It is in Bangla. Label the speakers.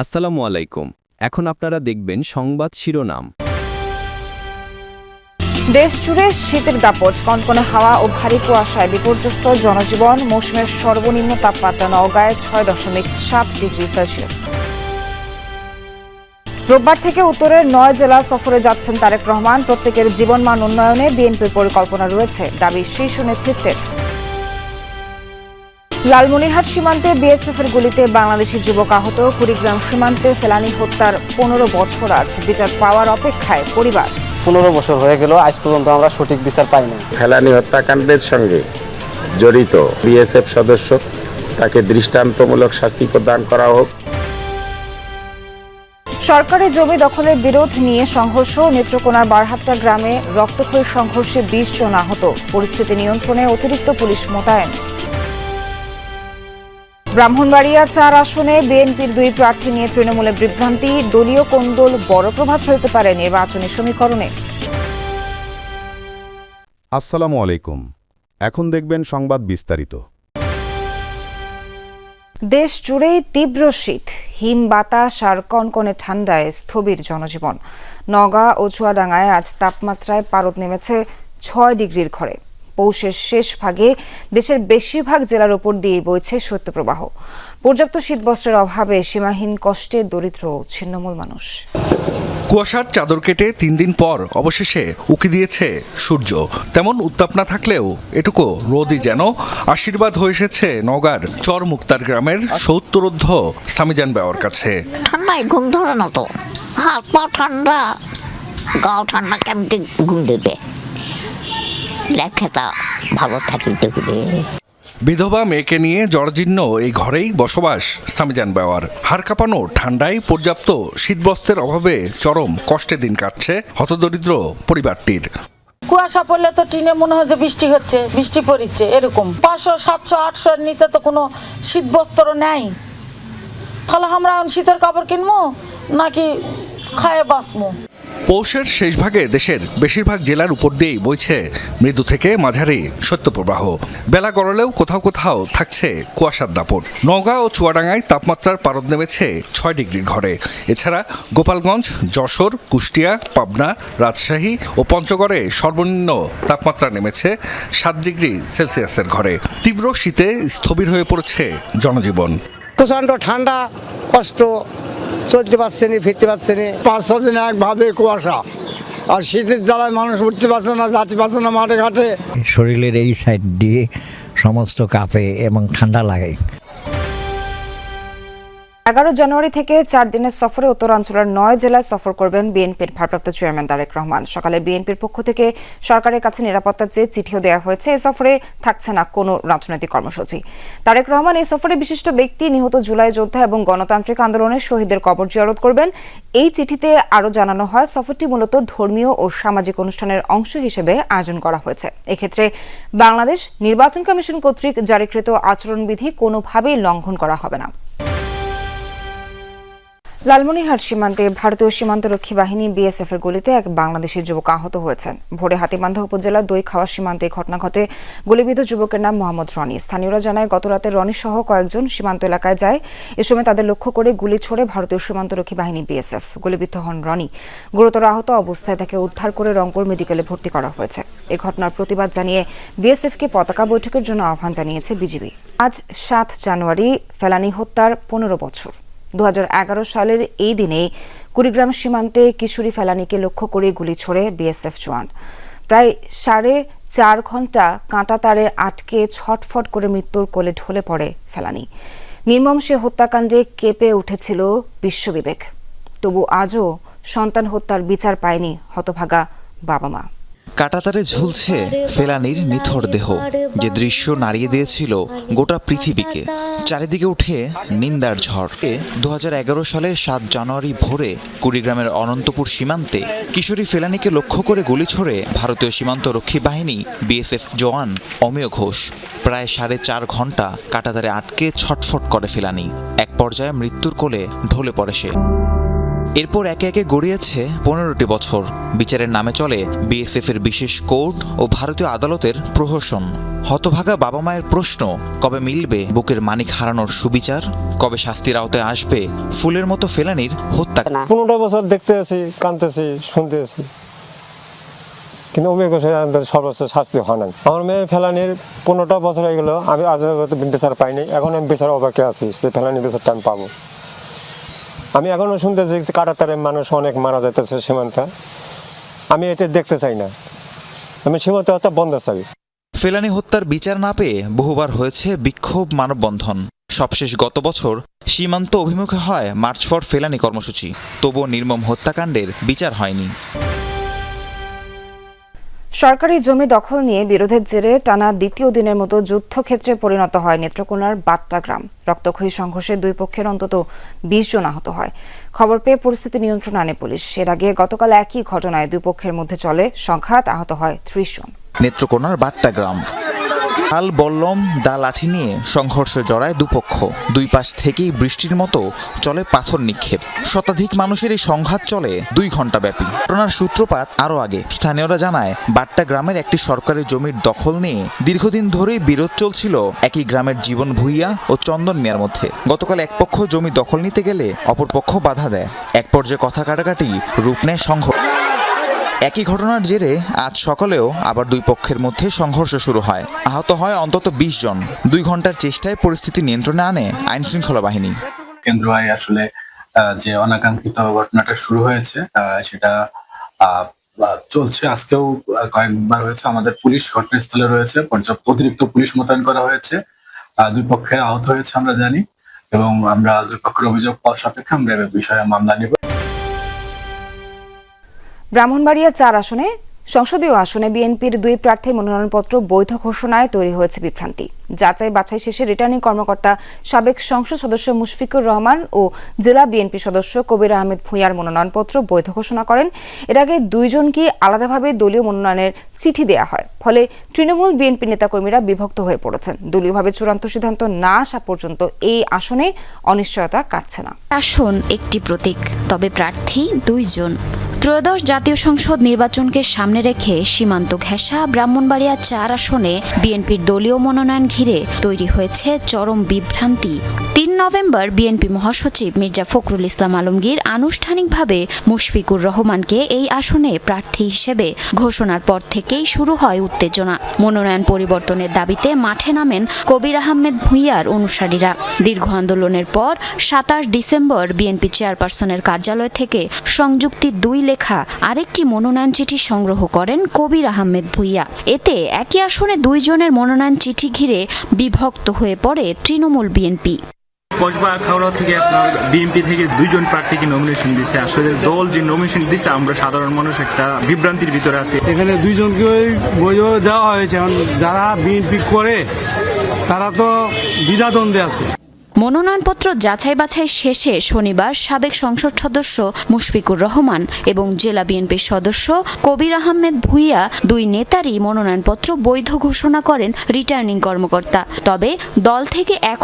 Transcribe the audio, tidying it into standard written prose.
Speaker 1: আসসালামু আলাইকুম। এখন আপনারা দেখবেন সংবাদ শিরোনাম।
Speaker 2: দেশ জুড়ে শীতের দাপট, কনকনে হাওয়া ও ভারী কুয়াশায় বিপর্যস্ত জনজীবন। মৌসুমের সর্বনিম্ন তাপমাত্রা নওগাঁয় 6.7 ডিগ্রি সেলসিয়াস। রোববার থেকে উত্তরের 9 জেলা সফরে যাচ্ছেন তারেক রহমান। প্রত্যেকের জীবনমান উন্নয়নে বিএনপির পরিকল্পনা রয়েছে, দাবি শীর্ষ নেতৃত্বের। লালমনিরহাট সীমান্তে বিএসএফের গুলিতে বাংলাদেশি যুবক আহত। কুড়িগ্রাম সীমান্তে ফেলানী হত্যার 15 বছর আজ, বিচার পাওয়ার অপেক্ষায় পরিবার।
Speaker 3: 15 বছর হয়ে গেল, আজ পর্যন্ত আমরা সঠিক বিচার পাইনি।
Speaker 4: ফেলানী হত্যাকাণ্ডের সঙ্গে জড়িত বিএসএফ সদস্য, তাকে দৃষ্টান্তমূলক শাস্তি প্রদান করা হোক।
Speaker 2: সরকারি জমি দখলের বিরোধ নিয়ে সংঘর্ষ। নেত্রকোনার বারহাট্টা গ্রামে রক্তক্ষয়ী সংঘর্ষে 20 জন আহত। পরিস্থিতি নিয়ন্ত্রণে অতিরিক্ত পুলিশ মোতায়েন। ব্রাহ্মণবাড়িয়া 4 আসনে বিএনপির 2 প্রার্থী নিয়ে তৃণমূলের বিভ্রান্তি। দলীয় কোন্দল বড় প্রভাব ফেলতে পারে নির্বাচনী সমীকরণে।
Speaker 5: আসসালামু আলাইকুম। এখন দেখবেন সংবাদ বিস্তারিত।
Speaker 2: দেশ জুড়েই তীব্র শীত, হিম বাতাস আর কনকনে ঠান্ডায় স্থবির জনজীবন। নওগাঁ ও চুয়াডাঙ্গায় আজ তাপমাত্রায় পারদ নেমেছে 6 ডিগ্রির ঘরে। পৌষের শেষ ভাগে দেশের বেশিরভাগ জেলার উপর দিয়ে বইছে শৈত্যপ্রবাহ। পর্যাপ্ত শীতবস্ত্রের অভাবে সীমাহীন কষ্টে দরিদ্র ছিন্নমূল মানুষ।
Speaker 6: কুয়াশার চাদর কেটে 3 দিন পর অবশেষে উকি দিয়েছে সূর্য। তেমন উত্তাপ না থাকলেও এটুকু রোদই যেন আশীর্বাদ হয়ে এসেছে নওগাঁর চর মুক্তার গ্রামের 70ঊর্ধ্ব সামিজান বেওয়ার কাছে।
Speaker 7: ঠান্ডায় ঘুম ধরে না তো, হাত পা ঠান্ডা, গাও ঠান্ডা, কেমন ঘুম দেবে। লেখাটা ভালো থাকিতে হবে।
Speaker 6: বিধবা মেয়েকে নিয়ে জর্জীর্ণ এই ঘরেই বসবাস সামিজান বেওয়ার। হাড় কাঁপানো ঠান্ডায় পর্যাপ্ত শীতবস্ত্রের অভাবে চরম কষ্টে দিন কাটছে হতদরিদ্র পরিবারটির।
Speaker 8: কুয়াশা পড়লে তো টিনে মনে হয় যে বৃষ্টি হচ্ছে, বৃষ্টি পড়ছে, এরকম 500, 700, 800 এর নিচে তো কোনো শীতবস্ত্র নেই। তাহলে আমরা শীতের কাপড় কিনবো নাকি খায়ে বাঁচবো?
Speaker 6: পৌষের শেষ ভাগে দেশের বেশিরভাগ জেলার উপর দিয়েই বইছে মৃদু থেকে মাঝারি শৈত্যপ্রবাহ। বেলা গড়লেও কোথাও কোথাও থাকছে কুয়াশার দাপট। নওগাঁ ও চুয়াডাঙ্গায় তাপমাত্রার পারদ নেমেছে 6 ডিগ্রির ঘরে। এছাড়া গোপালগঞ্জ, যশোর, কুষ্টিয়া, পাবনা, রাজশাহী ও পঞ্চগড়ে সর্বনিম্ন তাপমাত্রা নেমেছে 7 ডিগ্রি সেলসিয়াসের ঘরে। তীব্র শীতে স্থবির হয়ে পড়েছে জনজীবন।
Speaker 9: প্রচণ্ড ঠান্ডা, কষ্ট, চলতে পারছে না, ফিরতে পারছে না। 5-6 দিন একভাবে কুয়াশা, আর শীতের জ্বালায় মানুষ উঠতে পারছে না, যাতে পারছে না মাঠে ঘাটে।
Speaker 10: শরীরের এই সাইড দিয়ে সমস্ত কাঁপে এবং ঠান্ডা লাগে।
Speaker 2: 11 জানুয়ারি থেকে 4 দিনের সফরে উত্তরাঞ্চলের 9 জেলায় সফর করবেন বিএনপির ভারপ্রাপ্ত চেয়ারম্যান তারেক রহমান। সকালে বিএনপির পক্ষ থেকে সরকারের কাছে নিরাপত্তা চেয়ে চিঠিও দেওয়া হয়েছে। এই সফরে থাকছে না কোনো রাজনৈতিক কর্মসূচি। তারেক রহমান এই সফরে বিশিষ্ট ব্যক্তি, নিহত জুলাই যোদ্ধা এবং গণতান্ত্রিক আন্দোলনের শহীদদের কবর জিয়ারত করবেন। এই চিঠিতে আরও জানানো হয়, সফরটি মূলত ধর্মীয় ও সামাজিক অনুষ্ঠানের অংশ হিসেবে আয়োজন করা হয়েছে। এক্ষেত্রে বাংলাদেশ নির্বাচন কমিশন কর্তৃক জারিকৃত আচরণবিধি কোনোভাবেই লঙ্ঘন করা হবে না। লালমনিরহাট সীমান্তে ভারতীয় সীমান্তরক্ষী বাহিনী বিএসএফ এর গুলিতে এক বাংলাদেশি যুবক আহত হয়েছেন। ভোরে হাতীবান্ধা উপজেলার দইখাওয়া সীমান্তে ঘটনা ঘটে। গুলিবিদ্ধ যুবকের নাম মোহাম্মদ রনি। স্থানীয়রা জানায়, গতরাতে রনি সহ কয়েকজন সীমান্ত এলাকায় যায়। এ সময় তাদের লক্ষ্য করে গুলি ছোড়ে ভারতীয় সীমান্তরক্ষী বাহিনী বিএসএফ। গুলিবিদ্ধ হন রনি। গুরুতর আহত অবস্থায় তাকে উদ্ধার করে রংপুর মেডিকেলে ভর্তি করা হয়েছে। এই ঘটনার প্রতিবাদ জানিয়ে বিএসএফকে পতাকা বৈঠকের জন্য আহ্বান জানিয়েছে বিজিবি। আজ 7 জানুয়ারি ফেলানী হত্যার 15 বছর। 2011 সালের এই দিনে কুড়িগ্রাম সীমান্তে কিশোরী ফেলানীকে লক্ষ্য করে গুলি ছোড়ে বিএসএফ জওয়ান। প্রায় 4.5 ঘন্টা কাঁটা তারে আটকে ছটফট করে মৃত্যুর কোলে ঢলে পড়ে ফেলানী। নির্মম সে হত্যাকাণ্ডে কেঁপে উঠেছিল বিশ্ববিবেক। তবু আজও সন্তান হত্যার বিচার পায়নি হতভাগা বাবা মা।
Speaker 11: কাঁটাতারে ঝুলছে ফেলানীর নিথর দেহ, যে দৃশ্য নাড়িয়ে দিয়েছিল গোটা পৃথিবীকে। চারিদিকে উঠে নিন্দার ঝড়। 2011 সালের 7 জানুয়ারি ভোরে কুড়িগ্রামের অনন্তপুর সীমান্তে কিশোরী ফেলানীকে লক্ষ্য করে গুলি ছোড়ে ভারতীয় সীমান্ত রক্ষী বাহিনী বিএসএফ জওয়ান অমেয় ঘোষ। প্রায় 4.5 ঘন্টা কাঁটাতারে আটকে ছটফট করে ফেলানী। এক পর্যায়ে মৃত্যুর কোলে ঢলে পড়ে সে। এরপর একে একে গড়িয়েছে 15টি বছর। বিচারের নামে চলে বিএসএফ এর বিশেষ কোর্ট ও ভারতীয় আদালতের প্রহসন। হতভাগা বাবা মায়ের প্রশ্ন, কবে মিলবে বুকের মানিক হারানোর সুবিচার? কবে শাস্তির আওতায় আসবে ফুলের মতো ফেলানির হত্যা?
Speaker 9: 15 বছর দেখতে আছি, কাঁদতেছি, শুনতেছি, কিন্তু সর্বোচ্চ শাস্তি হয় নাই। আমার মেয়ের ফেলানির 15টা বছর হয়ে গেল, আমি আজ বিচার পাইনি। এখন আমি বিচার অপেক্ষা আছি, সেই ফেলানির বিচারটা আমি পাবো। আমি এখনো শুনতেছি কাটাতারে মানুষ অনেক মারা যাইতেছে সীমান্তে। আমি এটা দেখতে চাই না, আমি সীমান্ত হত্যা বন্ধ চাই।
Speaker 11: ফেলানি হত্যার বিচার না পেয়ে বহুবার হয়েছে বিক্ষোভ, মানববন্ধন। সবশেষ গত বছর সীমান্ত অভিমুখে হয় মার্চ ফর ফেলানি কর্মসূচি। তবুও নির্মম হত্যাকাণ্ডের বিচার হয়নি।
Speaker 2: সরকারি জমি দখল নিয়ে বিরোধের জেরে টানা দ্বিতীয় দিনের মতো যুদ্ধক্ষেত্রে পরিণত হয় নেত্রকোনার বাট্টা গ্রাম। রক্তক্ষয়ী সংঘর্ষে দুই পক্ষের অন্তত 20 জন আহত হয়। খবর পেয়ে পরিস্থিতি নিয়ন্ত্রণে আনে পুলিশ। এর আগে গতকাল একই ঘটনায় দুই পক্ষের মধ্যে চলে সংঘাত, আহত হয় 30 জন।
Speaker 11: নেত্রকোনার বাট্টা গ্রাম। আল বল্লম দা লাঠি নিয়ে সংঘর্ষে জড়ায় দুপক্ষ। দুই পাশ থেকেই বৃষ্টির মতো চলে পাথর নিক্ষেপ। শতাধিক মানুষের এই সংঘাত চলে 2 ঘণ্টা ব্যাপী। ঘটনার সূত্রপাত আরও আগে। স্থানীয়রা জানায়, বাট্টা গ্রামের একটি সরকারি জমির দখল নিয়ে দীর্ঘদিন ধরেই বিরোধ চলছিল একই গ্রামের জীবন ভূঁইয়া ও চন্দন মিয়ার মধ্যে। গতকাল এক পক্ষ জমি দখল নিতে গেলে অপর পক্ষ বাধা দেয়। এক পর্যায়ে কথা কাটাকাটি রূপ নেয় সংঘর্ষ। একই ঘটনার জেরে আজ সকালেও আবার দুই পক্ষের মধ্যে সংঘর্ষ শুরু হয়। আহত হয় অন্তত 20 জন। 2 ঘণ্টার চেষ্টায় পরিস্থিতি নিয়ন্ত্রণে আনে আইন শৃঙ্খলা বাহিনী।
Speaker 12: কেন্দ্র আসলে যে অনাকাঙ্ক্ষিত ঘটনাটা শুরু হয়েছে সেটা চলছে। আজকেও কয়েকবার হয়েছে। আমাদের পুলিশ ঘটনাস্থলে রয়েছে, পর্যাপ্ত অতিরিক্ত পুলিশ মোতায়েন করা হয়েছে। দুই পক্ষের আহত হয়েছে আমরা জানি, এবং আমরা দুই পক্ষের অভিযোগ পাওয়ার সাপেক্ষে আমরা এ বিষয়ে মামলা নেব।
Speaker 2: ব্রাহ্মণবাড়িয়া 4 আসনে সংসদীয় আসনে বিএনপির 2 প্রার্থীর মনোনয়নপত্র বৈধ ঘোষণায় তৈরি হয়েছে বিভ্রান্তি। যাচাই বাছাই শেষে রিটার্নিং কর্মকর্তা সাবেক সংসদ সদস্য মুশফিকুর রহমান ও জেলা বিএনপি সদস্য কবির আহমেদ ভূঁইয়ার মনোনয়নপত্র বৈধ ঘোষণা করেন। এর আগে 2 জনকে আলাদাভাবে দলীয় মনোনয়নের চিঠি দেওয়া হয়। ফলে তৃণমূল বিএনপি নেতাকর্মীরা বিভক্ত হয়ে পড়েছেন। দলীয়ভাবে চূড়ান্ত সিদ্ধান্ত না আসা পর্যন্ত এই আসনে অনিশ্চয়তা কাটছে না।
Speaker 13: আসন একটি প্রতীক, তবে প্রার্থী 2 জন। ত্রয়োদশ জাতীয় সংসদ নির্বাচনকে সামনে রেখে সীমান্ত ঘেঁষা ব্রাহ্মণবাড়িয়া 4 আসনে বিএনপির দলীয় মনোনয়ন ঘিরে তৈরি হয়েছে চরম বিভ্রান্তি। 3 নভেম্বর বিএনপি মহাসচিব মির্জা ফখরুল ইসলাম আলমগীর আনুষ্ঠানিকভাবে মুশফিকুর রহমানকে এই আসনে প্রার্থী হিসেবে ঘোষণার পর থেকেই শুরু হয় উত্তেজনা। মনোনয়ন পরিবর্তনের দাবিতে মাঠে নামেন কবির আহমেদ ভূঁইয়ার অনুসারীরা। দীর্ঘ আন্দোলনের পর 27 ডিসেম্বর বিএনপি চেয়ারপারসনের কার্যালয় থেকে সংযুক্তি 2 লেখা আরেকটি মনোনয়ন চিঠি সংগ্রহ করেন কবির আহমেদ ভূঁইয়া। এতে একই আসনে 2 জনের মনোনয়ন চিঠি ঘিরে বিভক্ত হয়ে পড়ে তৃণমূল বিএনপি।
Speaker 14: কসবা খাওড়া থেকে আপনার বিএনপি থেকে 2 জন প্রার্থীকে নমিনেশন দিচ্ছে। আসলে দল যে নমিনেশন দিচ্ছে, আমরা সাধারণ মানুষ একটা বিভ্রান্তির ভিতরে আছি।
Speaker 9: এখানে 2 জনকে বৈধ দেওয়া হয়েছে। যারা বিএনপি করে তারা তো দ্বিধাদ্বন্দ্বে আছে।
Speaker 13: মনোনয়নপত্র যাচাই বাছাই শেষে শনিবার সাবেক সংসদ সদস্য মুশফিকুর রহমান এবং জেলা বিএনপির সদস্য কবির আহমেদ ভূঁইয়া 2 নেতারই মনোনয়নপত্র বৈধ ঘোষণা করেন রিটার্নিং কর্মকর্তা। তবে দল থেকে এখন